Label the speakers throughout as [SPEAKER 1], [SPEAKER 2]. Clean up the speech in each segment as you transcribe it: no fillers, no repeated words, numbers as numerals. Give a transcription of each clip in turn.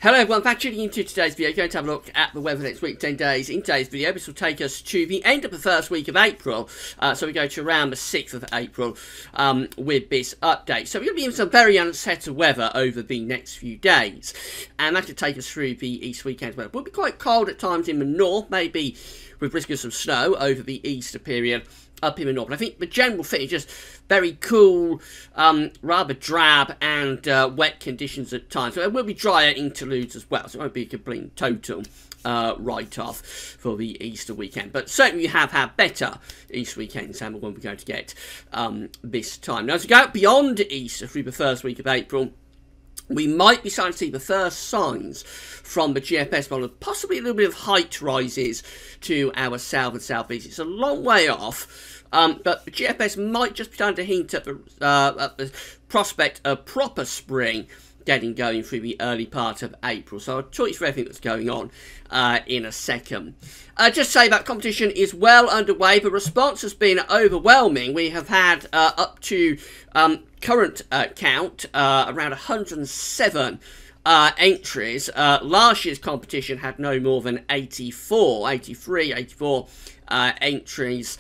[SPEAKER 1] Hello everyone, back tuning into today's video. Going to have a look at the weather next week, 10 days. In today's video, this will take us to the end of the first week of April. So we go to around the 6th of April with this update. So we're going to be in some very unsettled weather over the next few days. And that could take us through the Easter weekend weather. It will be quite cold at times in the north, maybe with risk of some snow over the Easter period up in the north. But I think the general thing is just very cool, rather drab and wet conditions at times. So there will be drier interludes as well, so it won't be a complete total write-off for the Easter weekend. But certainly we have had better Easter weekends than the one we're going to get this time. Now, as we go beyond Easter through the first week of April, we might be starting to see the first signs from the GFS model, possibly a little bit of height rises to our south and southeast. It's a long way off, but the GFS might just be starting to hint at the prospect of proper spring getting going through the early part of April. So I'll talk you through everything that's going on in a second. Just say that competition is well underway. The response has been overwhelming. We have had up to current count around 107 entries. Last year's competition had no more than 84 entries.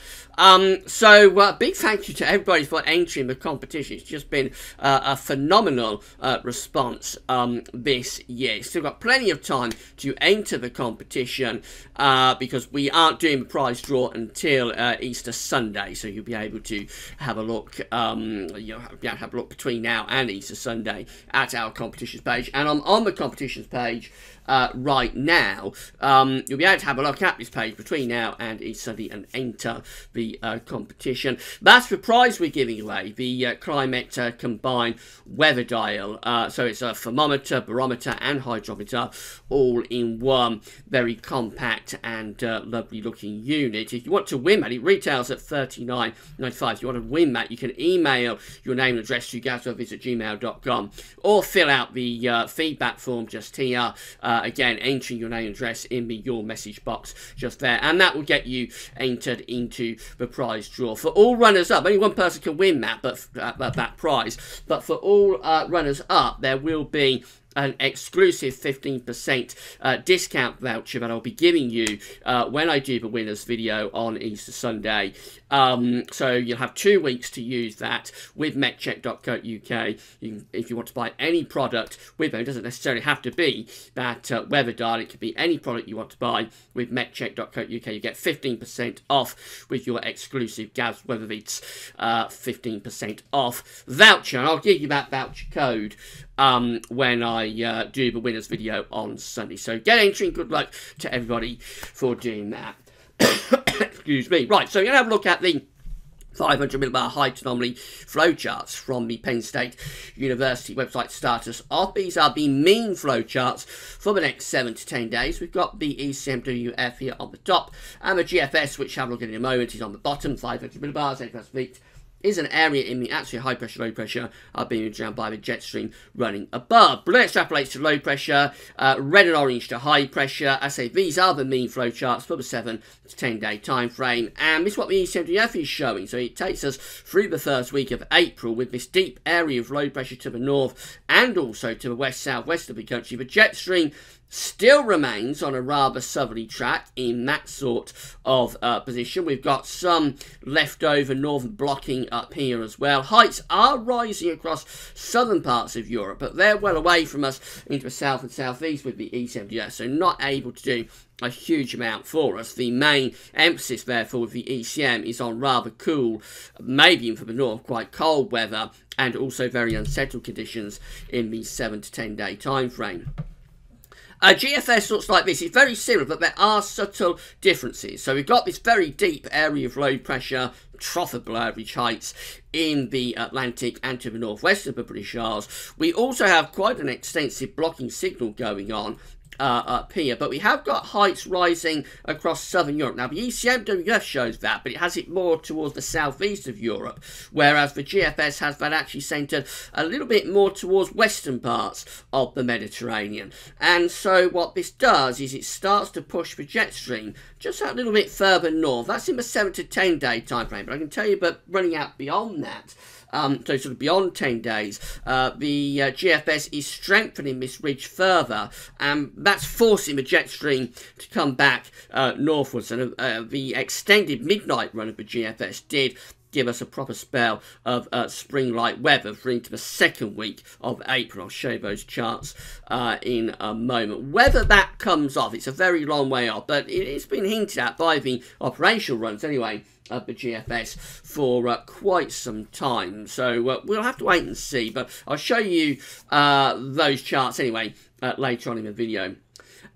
[SPEAKER 1] So big thank you to everybody for entering the competition. It's just been a phenomenal response this year. Still got plenty of time to enter the competition because we aren't doing the prize draw until Easter Sunday, so you'll be able to have a look. You'll have a look between now and Easter Sunday at our competitions page, and I'm on the competitions page right now. You'll be able to have a look at this page between now and Easter Sunday and enter the competition. That's the prize we're giving away, the Climate Combined Weather Dial. So it's a thermometer, barometer and hydrometer all in one very compact and lovely looking unit. If you want to win that, it retails at $39.95. If you want to win that, you can email your name and address to gazworthis@gmail.com or fill out the feedback form just here. Again, entering your name and address in the Your Message box just there, and that will get you entered into the prize draw. For all runners up, only one person can win that, but that prize. But for all runners up, there will be an exclusive 15% discount voucher that I'll be giving you when I do the winners video on Easter Sunday. So you'll have 2 weeks to use that with metcheck.co.uk. If you want to buy any product with them, it doesn't necessarily have to be that weather dial. It could be any product you want to buy with metcheck.co.uk. You get 15% off with your exclusive Gaz Weatherbeats 15% off voucher. And I'll give you that voucher code when I do the winners video on Sunday. So get entering. Good luck to everybody for doing that. Excuse me. Right, so you're going to have a look at the 500 millibar height anomaly flowcharts from the Penn State University website to start us off. These are the mean flowcharts for the next 7 to 10 days. We've got the ECMWF here on the top, and the GFS, which I'll have a look at in a moment, is on the bottom. 500 millibars, 8 feet. Is an area in the actually high pressure, low pressure are being drowned by the jet stream running above. Blue extrapolates to low pressure, red and orange to high pressure. I say these are the mean flow charts for the 7 to 10 day time frame, and this is what the ECMWF is showing. So it takes us through the first week of April with this deep area of low pressure to the north and also to the west southwest of the country. The jet stream still remains on a rather southerly track in that sort of position. We've got some leftover northern blocking up here as well. Heights are rising across southern parts of Europe, but they're well away from us into the south and southeast with the ECMWF, so not able to do a huge amount for us. The main emphasis, therefore, with the ECM is on rather cool, maybe even for the north, quite cold weather, and also very unsettled conditions in the 7 to 10 day time frame. GFS looks like this. It's very similar, but there are subtle differences. So we've got this very deep area of low pressure, trough of below average heights in the Atlantic and to the northwest of the British Isles. We also have quite an extensive blocking signal going on up here, but we have got heights rising across southern Europe. Now the ECMWF shows that, but it has it more towards the southeast of Europe, whereas the GFS has that actually centred a little bit more towards western parts of the Mediterranean. And so what this does is it starts to push the jet stream just a little bit further north. That's in the 7 to 10 day time frame, but I can tell you, but running out beyond that, so sort of beyond 10 days, the GFS is strengthening this ridge further, and that's forcing the jet stream to come back northwards. And the extended midnight run of the GFS did give us a proper spell of spring-like weather for into the second week of April. I'll show you those charts in a moment. Whether that comes off, it's a very long way off, but it's been hinted at by the operational runs anyway of the GFS for quite some time. So we'll have to wait and see, but I'll show you those charts anyway later on in the video.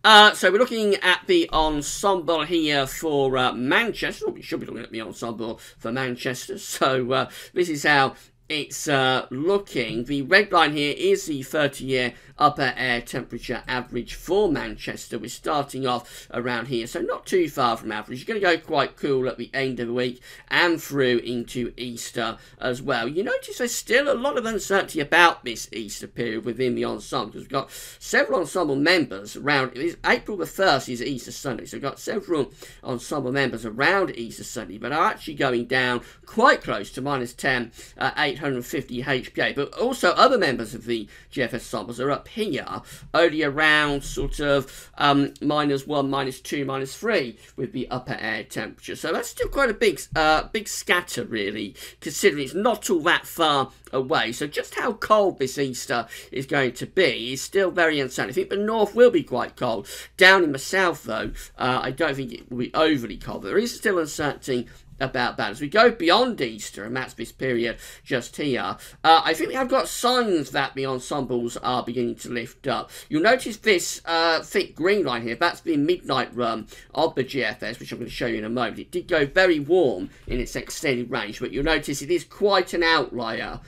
[SPEAKER 1] So we're looking at the ensemble here for Manchester. We should be looking at the ensemble for Manchester. So this is how it's looking. The red line here is the 30-year upper air temperature average for Manchester. We're starting off around here, so not too far from average. You're going to go quite cool at the end of the week and through into Easter as well. You notice there's still a lot of uncertainty about this Easter period within the ensemble, because we've got several ensemble members around. April the 1st is Easter Sunday, so we've got several ensemble members around Easter Sunday, but are actually going down quite close to -10, 850 HPA. But also other members of the GFS ensembles are up here, only around sort of -1, -2, -3 with the upper air temperature. So that's still quite a big scatter, really, considering it's not all that far away. So just how cold this Easter is going to be is still very uncertain. I think the north will be quite cold. Down in the south, though, I don't think it will be overly cold. But there is still uncertainty about that. As we go beyond Easter, and that's this period just here, I think we have got signs that the ensembles are beginning to lift up. You'll notice this thick green line here, that's the midnight run of the GFS, which I'm going to show you in a moment. It did go very warm in its extended range, but you'll notice it is quite an outlier.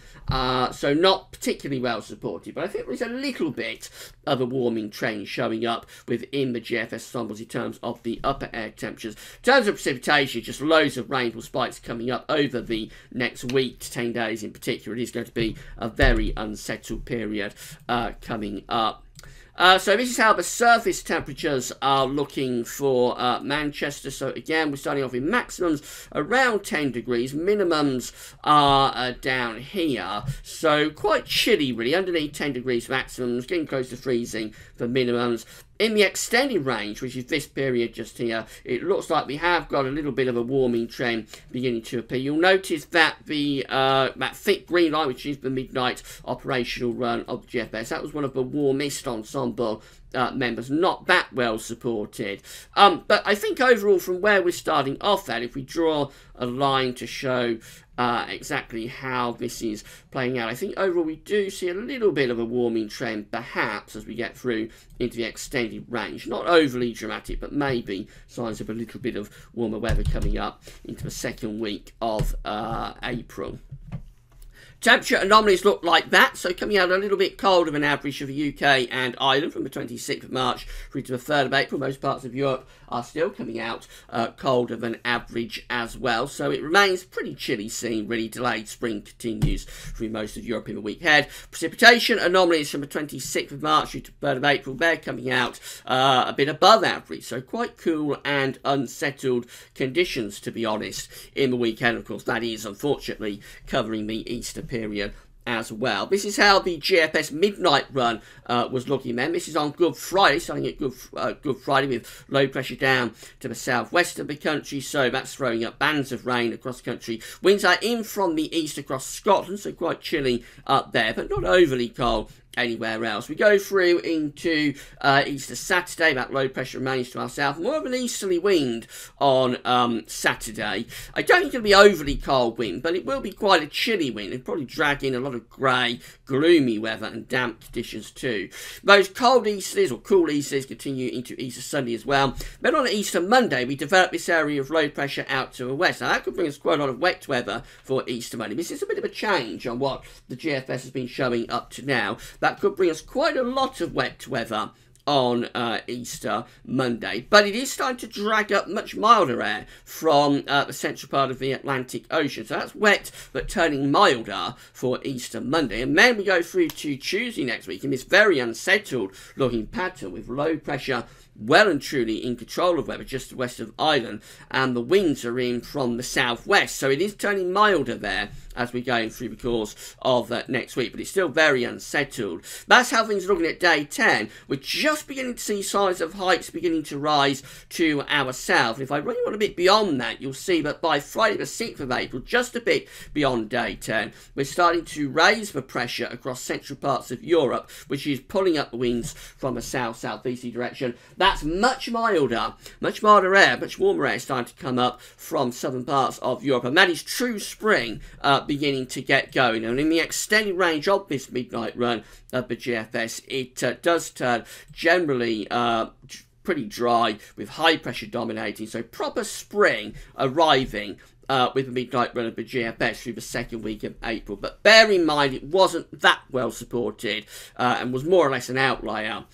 [SPEAKER 1] So not particularly well supported, but I think there's a little bit of a warming trend showing up within the GFS ensembles in terms of the upper air temperatures. In terms of precipitation, just loads of rainfall spikes coming up over the next week to 10 days in particular. It is going to be a very unsettled period coming up. So this is how the surface temperatures are looking for Manchester. So again, we're starting off with maximums around 10 degrees. Minimums are down here. So quite chilly, really. Underneath 10 degrees maximums, getting close to freezing for minimums. In the extended range, which is this period just here, it looks like we have got a little bit of a warming trend beginning to appear. You'll notice that the that thick green line, which is the midnight operational run of the GFS, that was one of the warmest ensemble members, not that well supported. But I think overall, from where we're starting off at, if we draw a line to show exactly how this is playing out, I think overall we do see a little bit of a warming trend, perhaps, as we get through into the extended range. Not overly dramatic, but maybe signs of a little bit of warmer weather coming up into the second week of April. Temperature anomalies look like that, so coming out a little bit colder than average for the UK and Ireland from the 26th of March through to the 3rd of April. Most parts of Europe are still coming out colder than average as well, so it remains pretty chilly scene, really. Delayed spring continues through most of Europe in the week ahead. Precipitation anomalies from the 26th of March through to the 3rd of April, they're coming out a bit above average, so quite cool and unsettled conditions, to be honest, in the weekend. Of course, that is unfortunately covering the Easter period as well. This is how the GFS midnight run was looking then. This is on Good Friday, starting at Good Friday with low pressure down to the southwest of the country, so that's throwing up bands of rain across the country. Winds are in from the east across Scotland, so quite chilly up there, but not overly cold anywhere else. We go through into Easter Saturday. That low pressure remains to our south. More of an easterly wind on Saturday. I don't think it'll be overly cold wind, but it will be quite a chilly wind. It'll probably drag in a lot of grey, gloomy weather and damp conditions too. Those cold easterlies or cool easterlies continue into Easter Sunday as well. Then on Easter Monday, we develop this area of low pressure out to the west. Now that could bring us quite a lot of wet weather for Easter Monday. This is a bit of a change on what the GFS has been showing up to now. That could bring us quite a lot of wet weather on Easter Monday, but it is starting to drag up much milder air from the central part of the Atlantic Ocean, so that's wet but turning milder for Easter Monday. And then we go through to Tuesday next week in this very unsettled looking pattern with low pressure well and truly in control of weather just west of Ireland, and the winds are in from the southwest, so it is turning milder there as we're going through the course of next week, but it's still very unsettled. That's how things are looking at day 10. We're just beginning to see signs of heights beginning to rise to our south. And if I really want a bit beyond that, you'll see that by Friday the 6th of April, just a bit beyond day 10, we're starting to raise the pressure across central parts of Europe, which is pulling up the winds from a south-southeasterly direction. That's much milder air, much warmer air starting to come up from southern parts of Europe, and that is true spring beginning to get going. And in the extended range of this midnight run of the GFS, it does turn generally pretty dry with high pressure dominating, so proper spring arriving with the midnight run of the GFS through the second week of April. But bear in mind, it wasn't that well supported and was more or less an outlier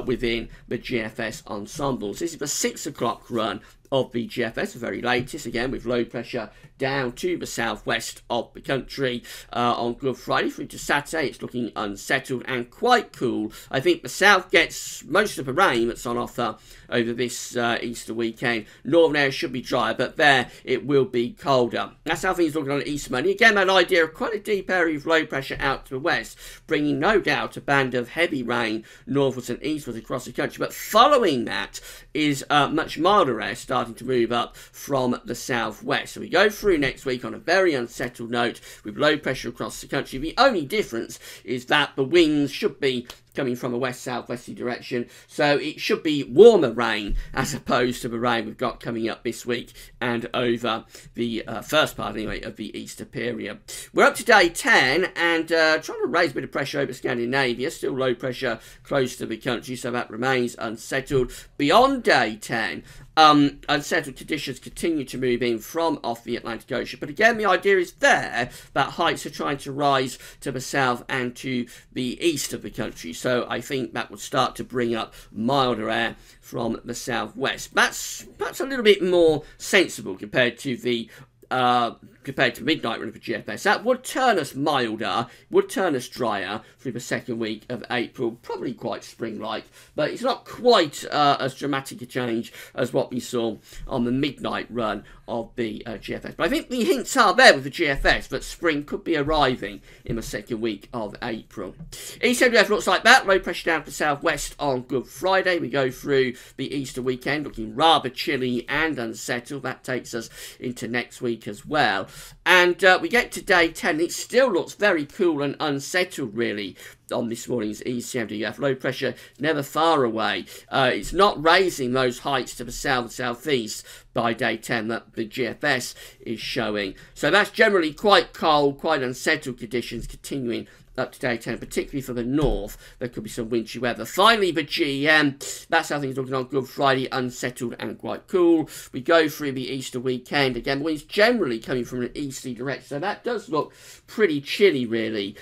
[SPEAKER 1] within the GFS ensembles. This is the 6 o'clock run of the GFS, the very latest, again with low pressure down to the southwest of the country on Good Friday through to Saturday. It's looking unsettled and quite cool. I think the south gets most of the rain that's on offer over this Easter weekend. Northern areas should be drier, but there it will be colder. That's how things looking on Easter Monday. Again, that idea of quite a deep area of low pressure out to the west, bringing no doubt a band of heavy rain northwards and eastwards across the country. But following that is much milder air starting to move up from the southwest. So we go through next week on a very unsettled note with low pressure across the country. The only difference is that the winds should be coming from a west-southwesterly direction, so it should be warmer rain as opposed to the rain we've got coming up this week and over the first part anyway of the Easter period. We're up to day 10 and trying to raise a bit of pressure over Scandinavia, still low pressure close to the country, so that remains unsettled. Beyond day 10, unsettled conditions continue to move in from off the Atlantic Ocean, but again the idea is there that heights are trying to rise to the south and to the east of the country, so I think that would start to bring up milder air from the southwest. That's perhaps a little bit more sensible compared to the midnight run of the GFS. That would turn us milder, would turn us drier through the second week of April, probably quite spring-like, but it's not quite as dramatic a change as what we saw on the midnight run of the GFS. But I think the hints are there with the GFS that spring could be arriving in the second week of April. ECWF looks like that, low pressure down to the southwest on Good Friday. We go through the Easter weekend looking rather chilly and unsettled. That takes us into next week as well. And we get to day 10, it still looks very cool and unsettled really on this morning's ECMWF. Low pressure never far away. It's not raising those heights to the south and southeast by day 10 that the GFS is showing. So that's generally quite cold, quite unsettled conditions continuing up to day 10, particularly for the north. There could be some wintry weather. Finally, the GEM, that's how things are looking on Good Friday, unsettled and quite cool. We go through the Easter weekend. Again, the wind's generally coming from an easterly direction, so that does look pretty chilly, really,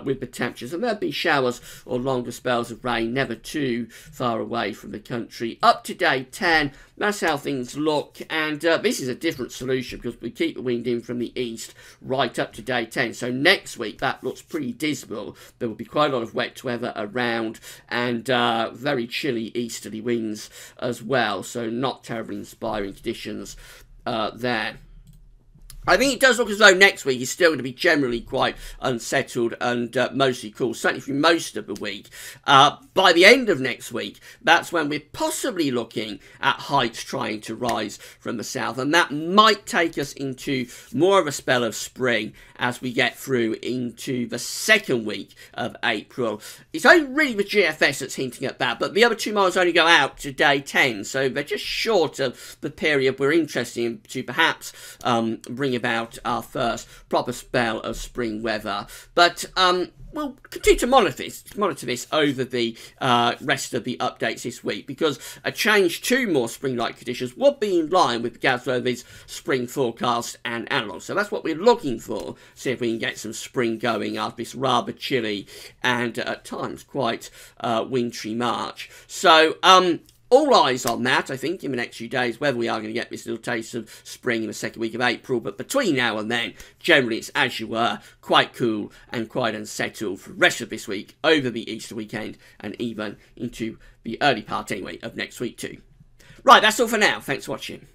[SPEAKER 1] with the temperatures. And there'll be showers or longer spells of rain, never too far away from the country. Up to day 10, that's how things look. And this is a different solution because we keep the wind in from the east right up to day 10. So next week, that looks pretty dismal. There will be quite a lot of wet weather around and very chilly easterly winds as well. So not terribly inspiring conditions there. I think it does look as though next week is still going to be generally quite unsettled and mostly cool, certainly through most of the week. By the end of next week, that's when we're possibly looking at heights trying to rise from the south, and that might take us into more of a spell of spring as we get through into the second week of April. It's only really the GFS that's hinting at that, but the other two models only go out to day 10, so they're just short of the period we're interested in to perhaps bring about our first proper spell of spring weather. But we'll continue to monitor this over the rest of the updates this week, because a change to more spring-like conditions would be in line with Gazlovi's spring forecast and analog. So that's what we're looking for. See if we can get some spring going after this rather chilly and at times quite wintry March. So all eyes on that, I think, in the next few days, whether we are going to get this little taste of spring in the second week of April. But between now and then, generally it's, as you were, quite cool and quite unsettled for the rest of this week, over the Easter weekend, and even into the early part, anyway, of next week too. Right, that's all for now. Thanks for watching.